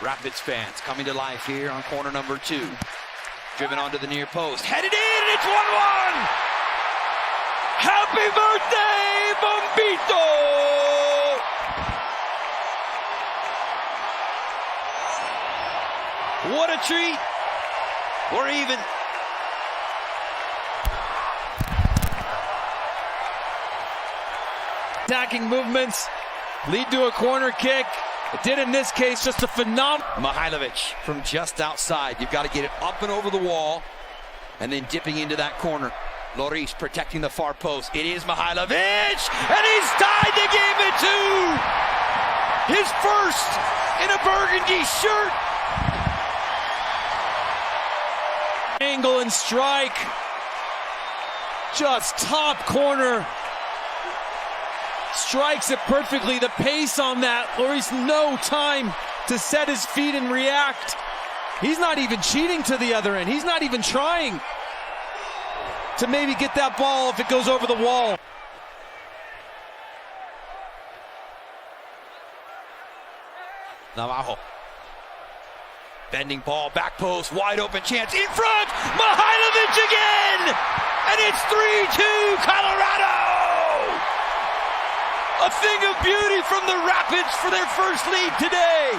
Rapids fans coming to life here on corner number 2. Driven onto the near post. Headed in, and it's 1-1! Happy birthday, Bombito! What a treat! We're even. Attacking movements lead to a corner kick. It did in this case, just a phenomenal. Mihalovic from just outside. You've got to get it up and over the wall and then dipping into that corner. Lloris protecting the far post. It is Mihalovic, and he's tied the game at 2. His first in a burgundy shirt. Angle and strike. Just top corner. Strikes it perfectly. The pace on that. Lloris no time to set his feet and react. He's not even cheating to the other end. He's not even trying to maybe get that ball if it goes over the wall. Navajo. Bending ball, back post, wide open chance, in front! Mihalovic again! And it's 3-2 Colorado! A thing of beauty from the Rapids for their first lead today.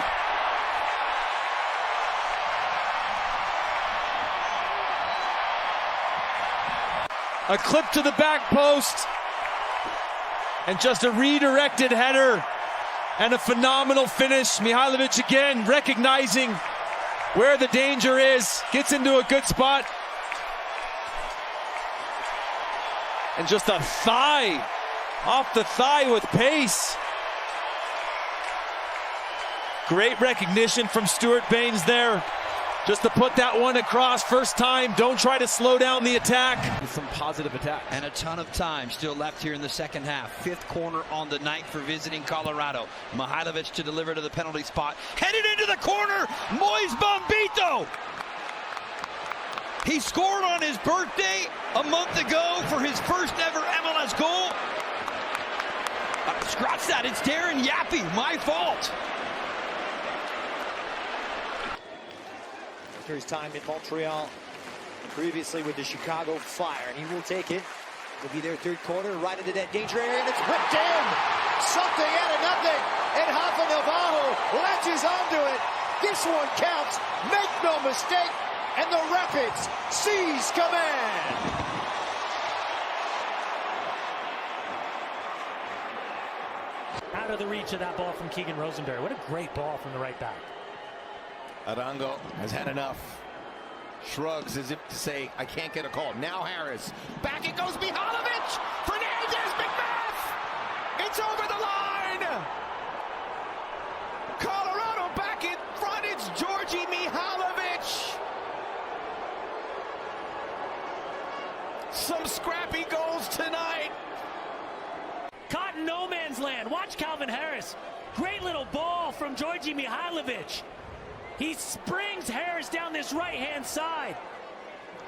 A clip to the back post. And just a redirected header. And a phenomenal finish. Mihalovic again recognizing where the danger is. Gets into a good spot. And just a thigh. Off the thigh with pace. Great recognition from Stuart Baines there. Just to put that one across first time. Don't try to slow down the attack. Some positive attack. And a ton of time still left here in the second half. 5th corner on the night for visiting Colorado. Mihalovic to deliver to the penalty spot. Headed into the corner. Moise Bombito. He scored on his birthday a month ago for his first ever MLS goal. Scratch that, it's Darren Yappy, my fault. After his time in Montreal, previously with the Chicago Fire, and he will take it. Will be their 3rd corner, right into that danger area, and it's whipped in. Something out of nothing, and Rafa Navarro latches onto it. This one counts, make no mistake, and the Rapids seize command. Out of the reach of that ball from Keegan Rosenberry. What a great ball from the right back. Arango has had enough. Shrugs as if to say, I can't get a call. Now Harris. Back it goes Mihalovic. Fernandez, McMath. It's over the line. Colorado back in front. It's Djordje Mihailovic. Some scrappy goals tonight. Caught in no man's land. Watch Calvin Harris. Great little ball from Djordje Mihailovic. He springs Harris down this right-hand side.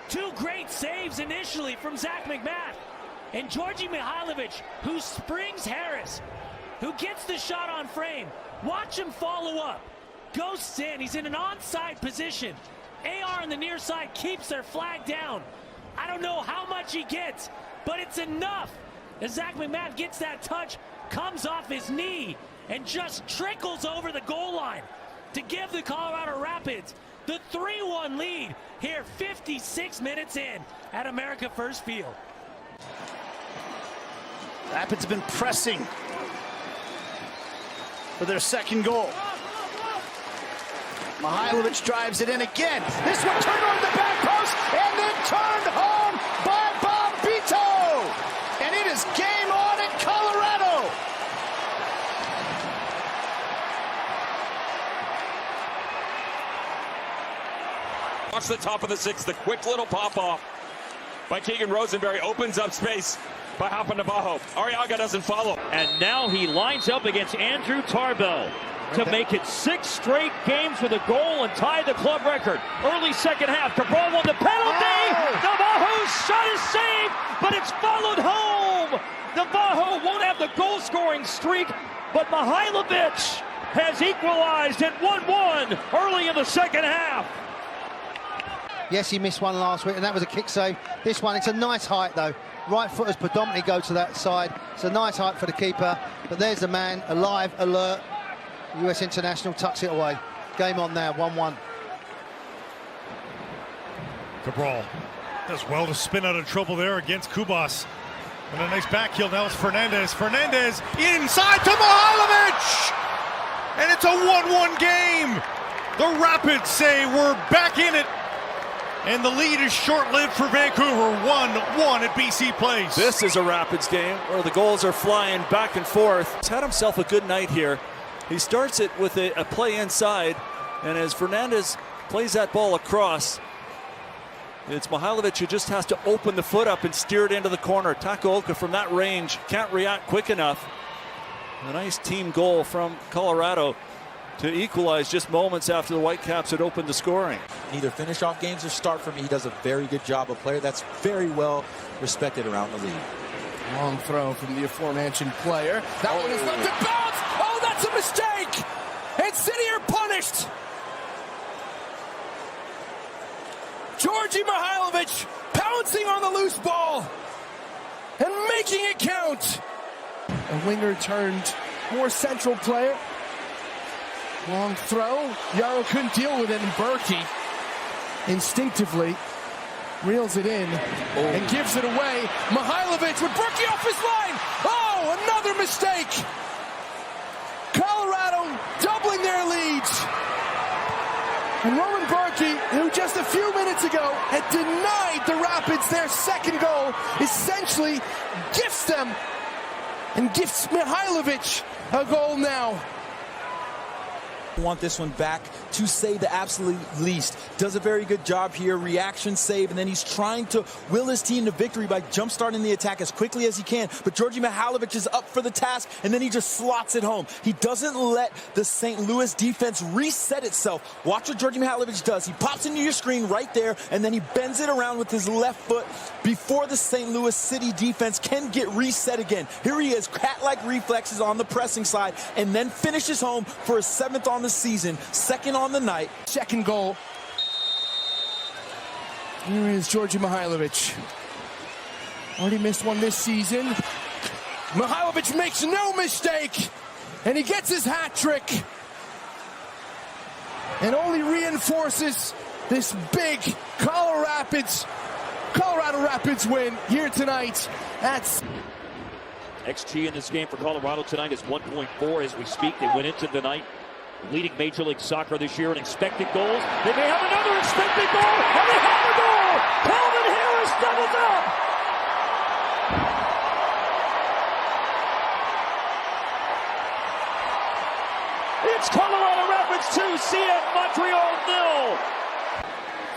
2 great saves initially from Zach McMath. And Djordje Mihailovic, who springs Harris, who gets the shot on frame. Watch him follow up. Ghosts in. He's in an onside position. AR on the near side keeps their flag down. I don't know how much he gets, but it's enough. As Zach McMath gets that touch, comes off his knee, and just trickles over the goal line to give the Colorado Rapids the 3-1 lead here 56 minutes in at America First Field. Rapids have been pressing for their 2nd goal. Mihailovic drives it in again. This one turned on the back post and then turned home by Bombito. And it is game on in Colorado. Watch the top of the 6th, the quick little pop-off by Keegan Rosenberry opens up space by Rafa Navarro. Arriaga doesn't follow. And now he lines up against Andrew Tarbell to make it 6 straight games with a goal and tie the club record. Early second half, Cabral won the penalty. Navarro's shot is saved, but it's followed home. Navarro won't have the goal-scoring streak, but Mihailovic has equalized at 1-1 early in the second half. Yes, he missed one last week, and that was a kick save. This one, it's a nice height, though. Right footers predominantly go to that side. It's a nice height for the keeper. But there's the man, alive, alert. US International tucks it away. Game on now, 1-1. Cabral does well to spin out of trouble there against Kubas. And a nice back heel. Now it's Fernandez. Fernandez inside to Mihalovic! And it's a 1-1 game. The Rapids say we're back in it. And the lead is short-lived for Vancouver, 1-1 at BC Place. This is a Rapids game where the goals are flying back and forth. He's had himself a good night here. He starts it with a play inside, and as Fernandez plays that ball across, it's Mihalovic who just has to open the foot up and steer it into the corner. Takaoka from that range can't react quick enough. A nice team goal from Colorado to equalize just moments after the Whitecaps had opened the scoring. Either finish off games or start from me. He does a very good job. A player that's very well respected around the league. Long throw from the aforementioned player. That one is left to bounce. Oh, that's a mistake. And City are punished. Djordje Mihailovic pouncing on the loose ball and making it count. A winger turned more central player. Long throw. Yarrow couldn't deal with it, and Berkey instinctively reels it in and gives it away. Mihailovic with Berkey off his line. Oh, another mistake. Colorado doubling their leads. And Roman Berkey, who just a few minutes ago had denied the Rapids their second goal, essentially gifts them and gifts Mihailovic a goal now. Want this one back to say the absolute least. Does a very good job here, reaction save, and then he's trying to will his team to victory by jump-starting the attack as quickly as he can. But Djordje Mihailovic is up for the task, and then he just slots it home. He doesn't let the St. Louis defense reset itself. Watch what Djordje Mihailovic does. He pops into your screen right there, and then he bends it around with his left foot before the St. Louis City defense can get reset again. Here he is, cat-like reflexes on the pressing side, and then finishes home for his 7th on the season, 2nd on the night. Second goal. Here is Djordje Mihailovic. Already missed one this season. Mihailovic makes no mistake, and he gets his hat trick. And only reinforces this big Colorado Rapids win here tonight. That's XG in this game for Colorado tonight is 1.4 as we speak. They went into the night leading Major League Soccer this year in expected goals. They may have another expected goal, and they have a goal! Calvin Harris doubles up! It's Colorado Rapids 2, CF Montreal 0.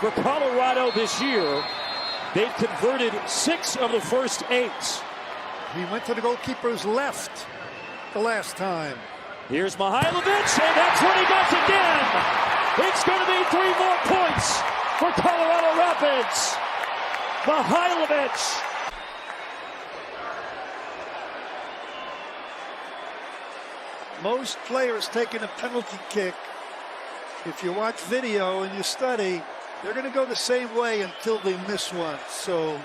For Colorado this year, they've converted 6 of the first 8. He went to the goalkeeper's left the last time. Here's Mihailovic, and that's what he does again. It's going to be 3 more points for Colorado Rapids. Mihailovic. Most players taking a penalty kick, if you watch video and you study, they're going to go the same way until they miss one. So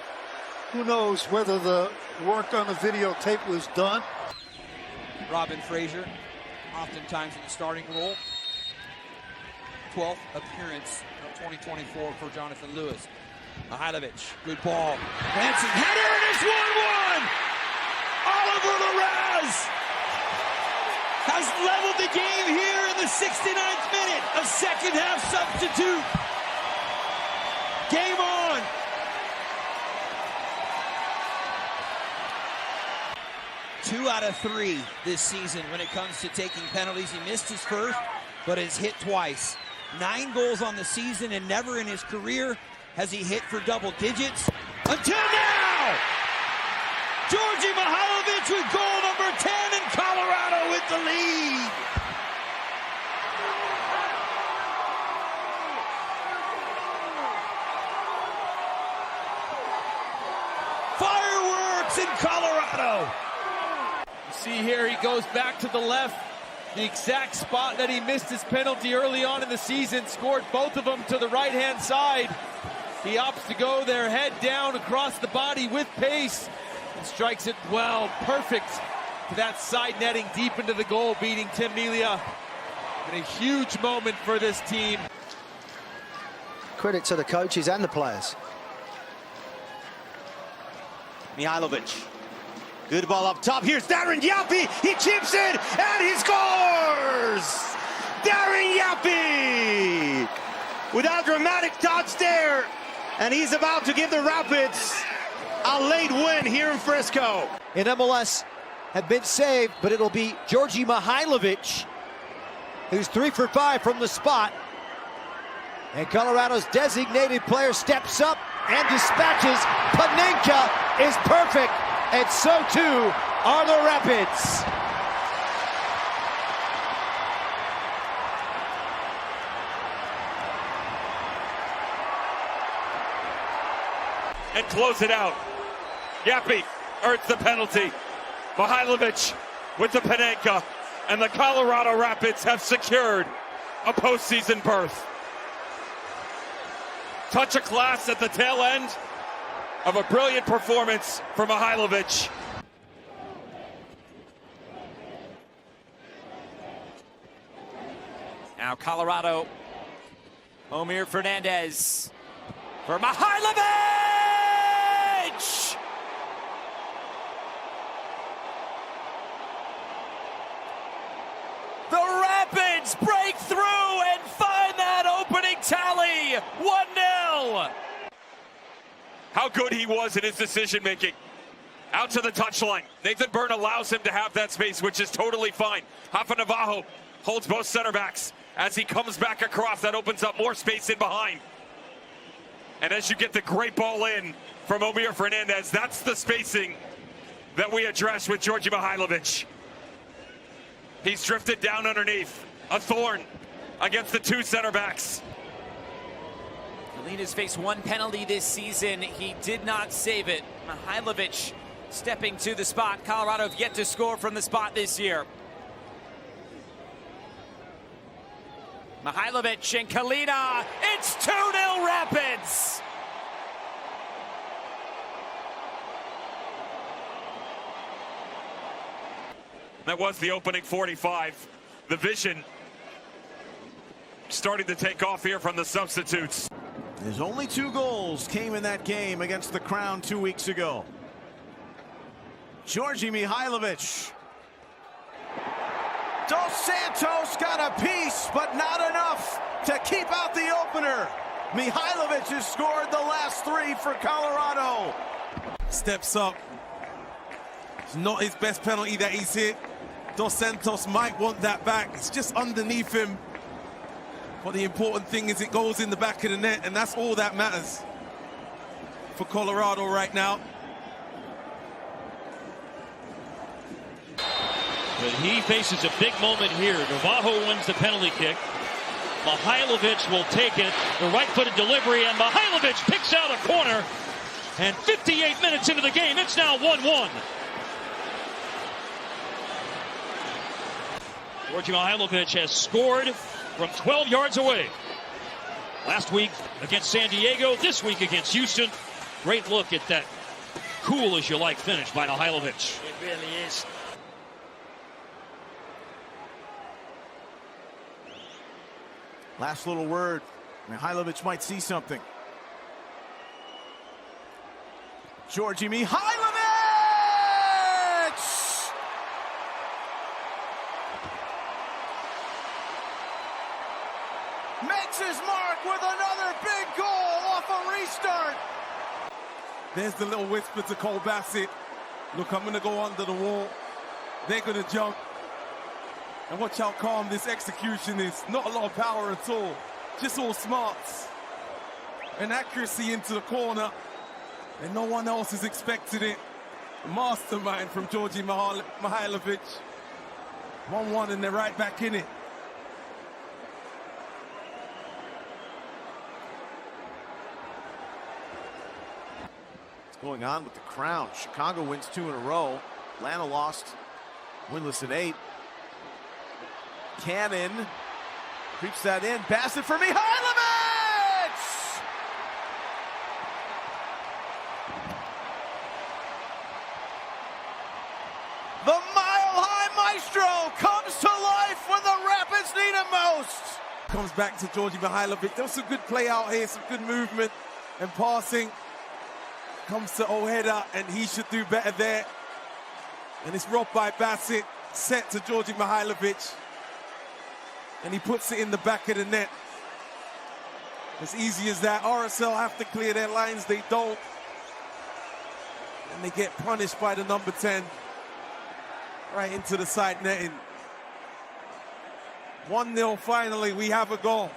who knows whether the work on the videotape was done. Robin Fraser, oftentimes in the starting role. 12th appearance of 2024 for Jonathan Lewis. Mihailovic, good ball. Lancing header, and it's 1-1! Oliver Larraz has leveled the game here in the 69th minute. A second half substitute. Game on. Two out of 3 this season when it comes to taking penalties. He missed his first, but has hit twice. 9 goals on the season, and never in his career has he hit for double digits. Until now! Djordje Mihailovic with goal number 10, and Colorado with the lead. Fireworks in Colorado. See here, he goes back to the left, The exact spot that he missed his penalty early on in the season, scored both of them to the right-hand side. He opts to go there, head down across the body with pace, and strikes it well, perfect to that side netting deep into the goal, beating Tim Melia. And a huge moment for this team. Credit to the coaches and the players. Mihalovic. Good ball up top. Here's Darren Yappi. He chips in and he scores! Darren Yappi! Without dramatic touch there. And he's about to give the Rapids a late win here in Frisco. In MLS have been saved, but it'll be Djordje Mihailovic, who's 3 for 5 from the spot. And Colorado's designated player steps up and dispatches. Panenka is perfect, and so too are the Rapids. And close it out. Yappi earns the penalty. Mihalovic with the Panenka, and the Colorado Rapids have secured a postseason berth. Touch of class at the tail end of a brilliant performance from Mihalovic. Now Colorado, Omir Fernandez for Mihalovic! The Rapids break through and find that opening tally, 1-0. How good he was in his decision making. Out to the touchline. Nathan Byrne allows him to have that space, which is totally fine. Rafa Navajo holds both center backs. As he comes back across, that opens up more space in behind. And as you get the great ball in from Omir Fernandez, that's the spacing that we address with Djordje Mihailovic. He's drifted down underneath. A thorn against the two center backs. Galina's faced one penalty this season. He did not save it. Mihailovic stepping to the spot. Colorado have yet to score from the spot this year. Mihailovic and Galina. It's 2-0 Rapids. That was the opening 45. The vision starting to take off here from the substitutes. There's only 2 goals came in that game against the Crown 2 weeks ago. Djordje Mihailovic. Dos Santos got a piece, but not enough to keep out the opener. Mihailovic has scored the last 3 for Colorado. Steps up. It's not his best penalty that he's hit. Dos Santos might want that back. It's just underneath him. But the important thing is it goes in the back of the net, and that's all that matters for Colorado right now. But he faces a big moment here. Navajo wins the penalty kick. Mihailovic will take it. The right-footed delivery, and Mihailovic picks out a corner. And 58 minutes into the game, it's now 1-1. Djordje Mihailovic has scored from 12 yards away. Last week against San Diego, this week against Houston. Great look at that cool-as-you-like finish by Mihailovic. It really is. Last little word. Mihailovic might see something. Djordje Mihailovic! Makes his mark with another big goal off a restart. There's the little whisper to Cole Bassett. Look, I'm going to go under the wall. They're going to jump. And watch how calm this execution is. Not a lot of power at all. Just all smarts. And accuracy into the corner. And no one else has expected it. Mastermind from Djordje Mihailovic. 1-1 and they're right back in it. What's going on with the Crown? Chicago wins 2 in a row. Atlanta lost, winless in 8. Cannon creeps that in. Bassett for Mihalovic! The mile-high maestro comes to life when the Rapids need him most. Comes back to Djordje Mihailovic. There was some good play out here, some good movement and passing. Comes to Ojeda, and he should do better there. And it's robbed by Bassett, set to Djordje Mihailovic. And he puts it in the back of the net. As easy as that. RSL have to clear their lines, they don't. And they get punished by the number 10. Right into the side netting. 1-0 finally, we have a goal.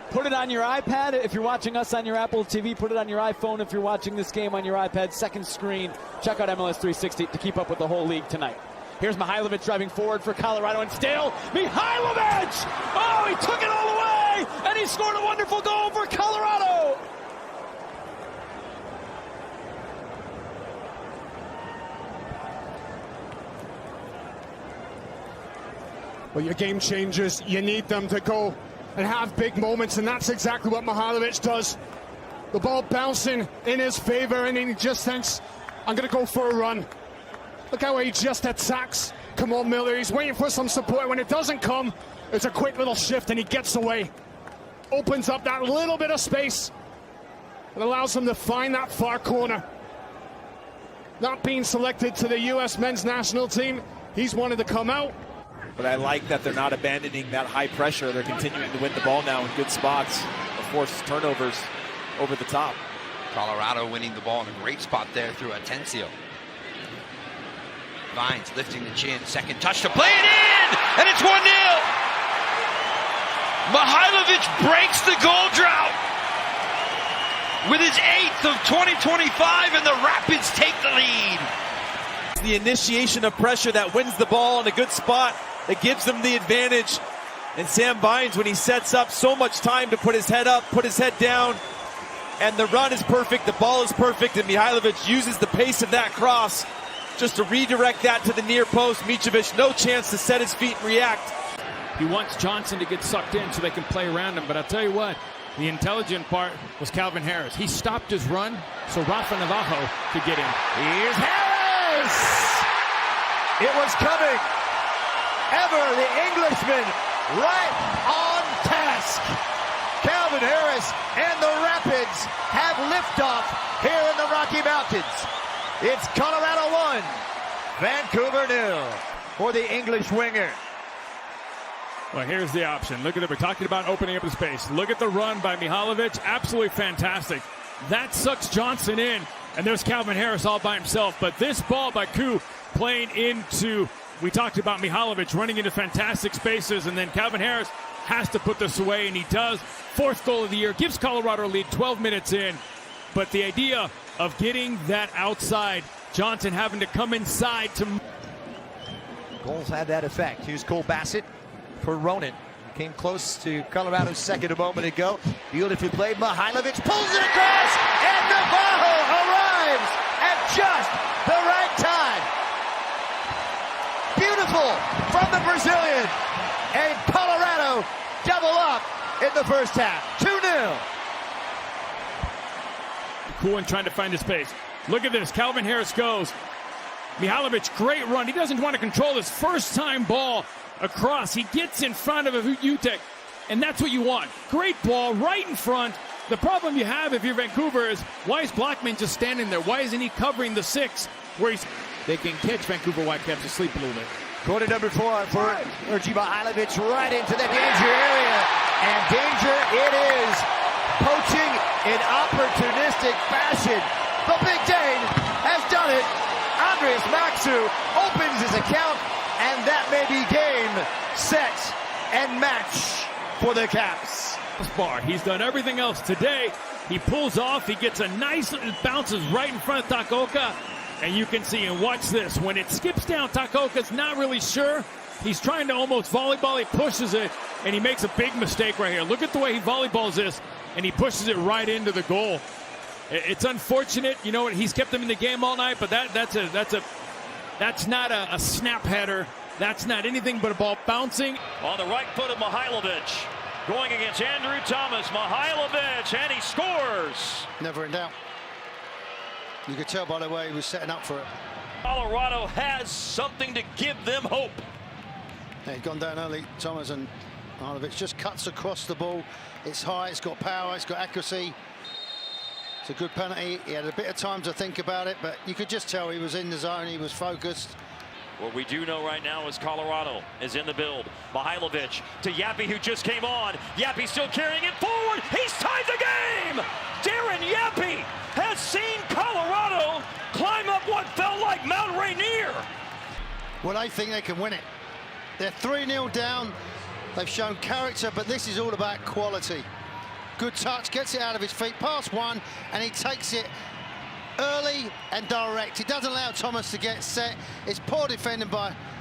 Put it on your iPad if you're watching us on your Apple TV. Put it on your iPhone if you're watching this game on your iPad. Second screen. Check out MLS 360 to keep up with the whole league tonight. Here's Mihalovic driving forward for Colorado, and still Mihalovic! Oh, he took it all the way, and he scored a wonderful goal for Colorado! Well, your game changers, you need them to go and have big moments, and that's exactly what Mihalovic does. The ball bouncing in his favor, and he just thinks, I'm going to go for a run. Look how he just attacks. Come on, Miller. He's waiting for some support. When it doesn't come, it's a quick little shift, and he gets away. Opens up that little bit of space. It allows him to find that far corner. Not being selected to the U.S. men's national team, he's wanted to come out. But I like that they're not abandoning that high pressure. They're continuing to win the ball now in good spots. Of course, turnovers over the top. Colorado winning the ball in a great spot there through Atencio. Vines lifting the chin, second touch to play it in, and it's 1-0. Mihalovic breaks the goal drought with his 8th of 2025, and the Rapids take the lead. The initiation of pressure that wins the ball in a good spot, that gives them the advantage. And Sam Vines, when he sets up, so much time to put his head up, put his head down, and the run is perfect, the ball is perfect, and Mihalovic uses the pace of that cross just to redirect that to the near post. Mitrovic, no chance to set his feet and react. He wants Johnson to get sucked in so they can play around him, but I'll tell you what, the intelligent part was Calvin Harris. He stopped his run so Rafa Navajo could get in. Here's Harris! It was coming. Ever the Englishman right on task. Calvin Harris and the Rapids have liftoff here in the Rocky Mountains. It's Colorado 1, Vancouver 0 for the English winger. Well, here's the option. Look at it. We're talking about opening up the space. Look at the run by Mihalovic. Absolutely fantastic. That sucks Johnson in, and there's Calvin Harris all by himself. But this ball by Koo playing into, we talked about Mihalovic running into fantastic spaces, and then Calvin Harris has to put this away, and he does. 4th goal of the year, gives Colorado a lead 12 minutes in. But the idea of getting that outside, Johnson having to come inside to... Goals had that effect. Here's Cole Bassett for Ronan. Came close to Colorado's second a moment ago. Beautifully played. Mihalovic pulls it across, and Navajo arrives at just the right time. Beautiful from the Brazilian. And Colorado double up in the first half. 2-0. Coolin trying to find his pace. Look at this. Calvin Harris goes. Mihalovic, great run. He doesn't want to control this first-time ball across. He gets in front of Utek, and that's what you want. Great ball right in front. The problem you have if you're Vancouver is, why is Blackman just standing there? Why isn't he covering the 6 where he's... They can catch Vancouver Whitecaps asleep a little bit. Quarter number 4 for Djordje Mihailovic right into the danger area. And danger it is. Poaching in opportunistic fashion. The Big Dane has done it. Andres Maxu opens his account, and that may be game, set, and match for the Caps. Bar. He's done everything else today. He pulls off. He gets a nice, bounces right in front of Takaoka. And you can see, and watch this, when it skips down, Takaoka's not really sure. He's trying to almost volleyball. He pushes it, and he makes a big mistake right here. Look at the way he volleyballs this, and he pushes it right into the goal. It's unfortunate. You know what? He's kept them in the game all night, but that's not a snap header. That's not anything but a ball bouncing. On the right foot of Mihalovic. Going against Andrew Thomas. Mihalovic, and he scores. Never in doubt. You could tell by the way he was setting up for it. Colorado has something to give them hope. Yeah, he's gone down early, Thomas, and Mihalovic just cuts across the ball. It's high, it's got power, it's got accuracy. It's a good penalty. He had a bit of time to think about it, but you could just tell he was in the zone, he was focused. What we do know right now is Colorado is in the build. Mihalovic to Yappy, who just came on. Yappy still carrying it forward. He's tied the game! Darren Yappy has seen Colorado climb up what felt like Mount Rainier. Well, they think they can win it. They're 3-0 down. They've shown character, but this is all about quality. Good touch, gets it out of his feet, past one, and he takes it early and direct. He doesn't allow Thomas to get set. It's poor defending by